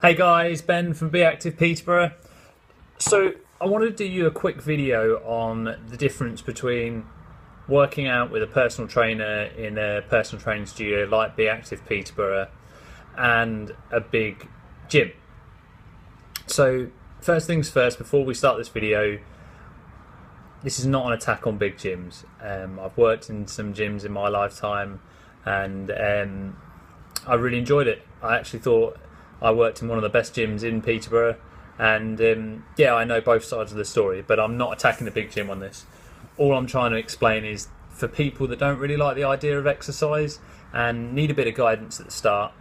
Hey guys, Ben from Be Active Peterborough. So I wanted to do you a quick video on the difference between working out with a personal trainer in a personal training studio like Be Active Peterborough and a big gym. So first things first, before we start this video, this is not an attack on big gyms. I've worked in some gyms in my lifetime and I really enjoyed it. I actually thought I worked in one of the best gyms in Peterborough, and yeah, I know both sides of the story, but I'm not attacking the big gym on this. All I'm trying to explain is for people that don't really like the idea of exercise and need a bit of guidance at the start,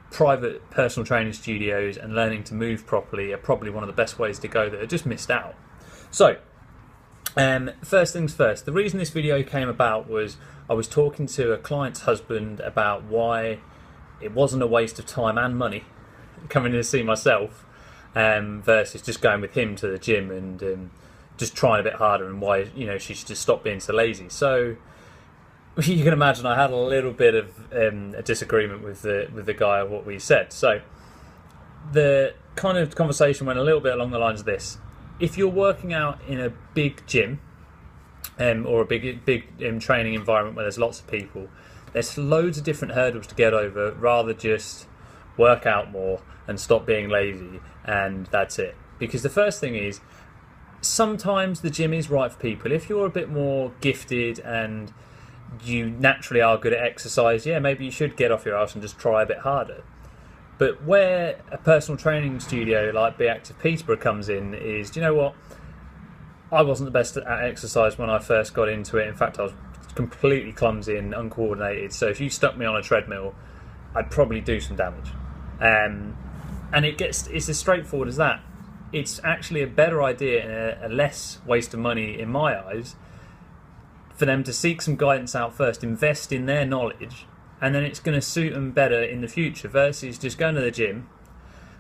private personal training studios and learning to move properly are probably one of the best ways to go that are just missed out. So, first things first, the reason this video came about was I was talking to a client's husband about why it wasn't a waste of time and money coming in to see myself versus just going with him to the gym and just trying a bit harder, and why she should just stop being so lazy. So you can imagine I had a little bit of a disagreement with the guy of what we said. So the kind of conversation went a little bit along the lines of this: if you're working out in a big gym or a big training environment where there's lots of people, there's loads of different hurdles to get over. Rather just work out more and stop being lazy, and that's it. Because the first thing is, sometimes the gym is right for people. If you're a bit more gifted and you naturally are good at exercise, yeah, maybe you should get off your ass and just try a bit harder. But where a personal training studio like Be Active Peterborough comes in is, do you know what? I wasn't the best at exercise when I first got into it. In fact, I was completely clumsy and uncoordinated. So if you stuck me on a treadmill, I'd probably do some damage. And it's as straightforward as that. It's actually a better idea and a less waste of money in my eyes for them to seek some guidance out first, invest in their knowledge, and then it's going to suit them better in the future versus just going to the gym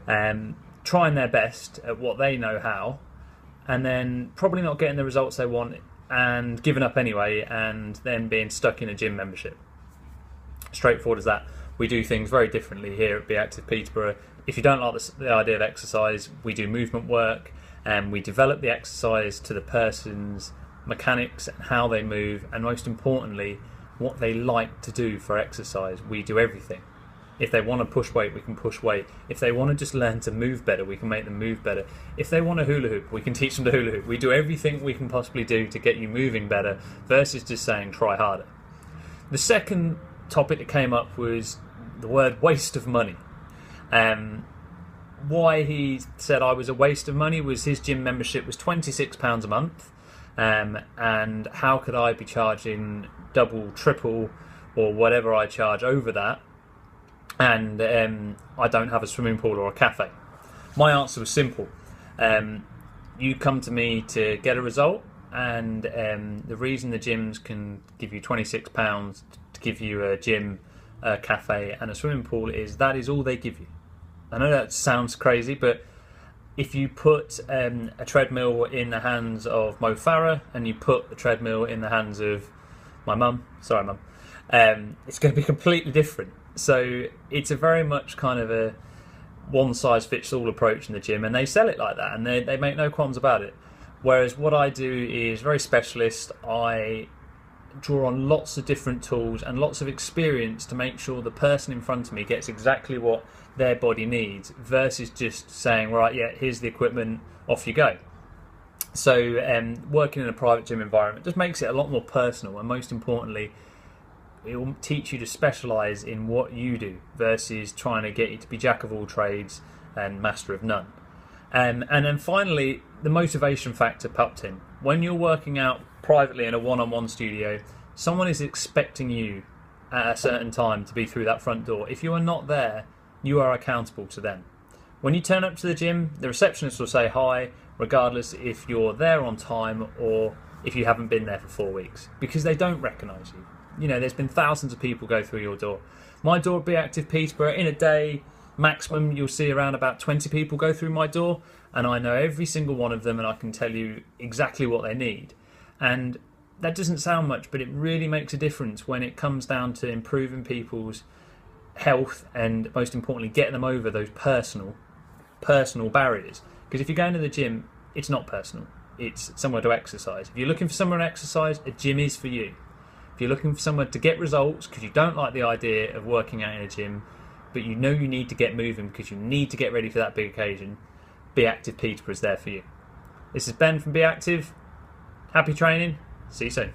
and trying their best at what they know how, and then probably not getting the results they want and giving up anyway, and then being stuck in a gym membership. Straightforward as that. We do things very differently here at Be Active Peterborough. If you don't like the idea of exercise, we do movement work, and we develop the exercise to the person's mechanics and how they move, and most importantly, what they like to do for exercise. We do everything. If they want to push weight, we can push weight. If they want to just learn to move better, we can make them move better. If they want to hula hoop, we can teach them to hula hoop. We do everything we can possibly do to get you moving better versus just saying try harder. The second topic that came up was the word waste of money. Why he said I was a waste of money was his gym membership was £26 a month, and how could I be charging double, triple, or whatever I charge over that, and I don't have a swimming pool or a cafe. My answer was simple. You come to me to get a result, and the reason the gyms can give you £26 to give you a gym, a cafe and a swimming pool is that is all they give you. I know that sounds crazy, but if you put a treadmill in the hands of Mo Farah and you put a treadmill in the hands of my mum, sorry mum, it's going to be completely different. So it's a very much kind of a one-size-fits-all approach in the gym, and they sell it like that, and they make no qualms about it. Whereas what I do is very specialist. I draw on lots of different tools and lots of experience to make sure the person in front of me gets exactly what their body needs, versus just saying, right, yeah, here's the equipment, off you go. So working in a private gym environment just makes it a lot more personal, and most importantly, it will teach you to specialise in what you do versus trying to get you to be jack of all trades and master of none. And then finally, the motivation factor popped in. When you're working out privately in a one-on-one studio, someone is expecting you at a certain time to be through that front door. If you are not there, you are accountable to them. When you turn up to the gym, the receptionist will say hi, regardless if you're there on time or if you haven't been there for 4 weeks, because they don't recognise you. You know, there's been thousands of people go through your door. My door at Be Active Peterborough, in a day, maximum you'll see around about 20 people go through my door, and I know every single one of them, and I can tell you exactly what they need. And that doesn't sound much, but it really makes a difference when it comes down to improving people's health, and most importantly, getting them over those personal barriers. Because if you're going to the gym, it's not personal. It's somewhere to exercise. If you're looking for somewhere to exercise, a gym is for you. If you're looking for somewhere to get results because you don't like the idea of working out in a gym, but you know you need to get moving because you need to get ready for that big occasion, Be Active Peterborough is there for you. This is Ben from Be Active. Happy training. See you soon.